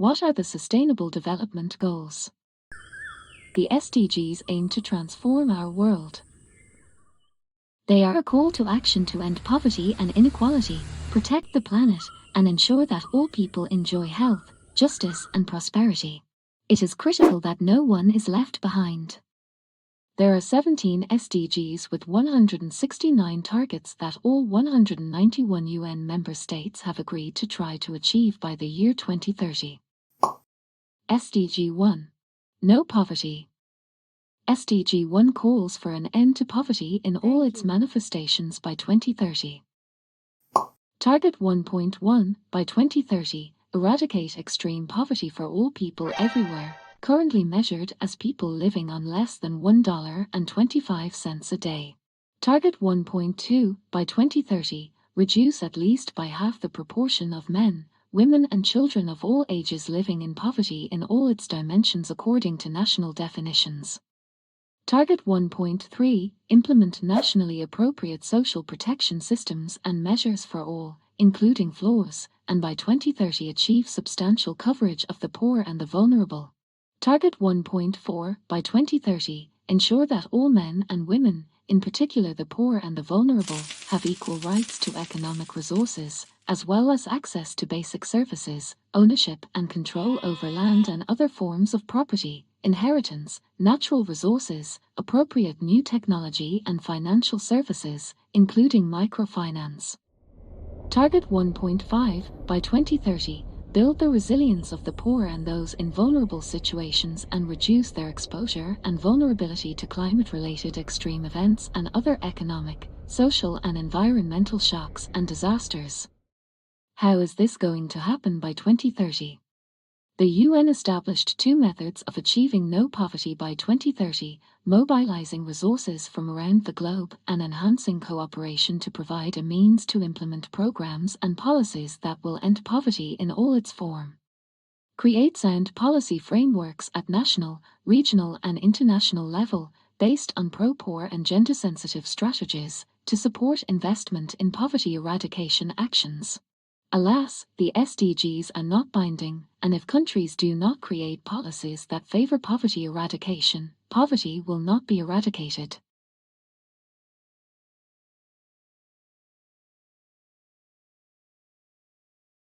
What are the Sustainable Development Goals? The SDGs aim to transform our world. They are a call to action to end poverty and inequality, protect the planet, and ensure that all people enjoy health, justice, and prosperity. It is critical that no one is left behind. There are 17 SDGs with 169 targets that all 191 UN member states have agreed to try to achieve by the year 2030. SDG1. No poverty. SDG1 calls for an end to poverty in all its manifestations by 2030. Target 1.1. By 2030, eradicate extreme poverty for all people everywhere, currently measured as people living on less than $1.25 a day. Target 1.2. By 2030, reduce at least by half the proportion of men, women and children of all ages living in poverty in all its dimensions according to national definitions. Target 1.3. Implement nationally appropriate social protection systems and measures for all, including floors, and by 2030 achieve substantial coverage of the poor and the vulnerable. Target 1.4. By 2030, ensure that all men and women, in particular the poor and the vulnerable, have equal rights to economic resources, as well as access to basic services, ownership and control over land and other forms of property, inheritance, natural resources, appropriate new technology and financial services, including microfinance. Target 1.5. By 2030, build the resilience of the poor and those in vulnerable situations and reduce their exposure and vulnerability to climate-related extreme events and other economic, social and environmental shocks and disasters. How is this going to happen by 2030? The UN established two methods of achieving no poverty by 2030, mobilizing resources from around the globe and enhancing cooperation to provide a means to implement programs and policies that will end poverty in all its form. Create sound policy frameworks at national, regional and international level based on pro-poor and gender-sensitive strategies to support investment in poverty eradication actions. Alas, the SDGs are not binding, and if countries do not create policies that favor poverty eradication, poverty will not be eradicated.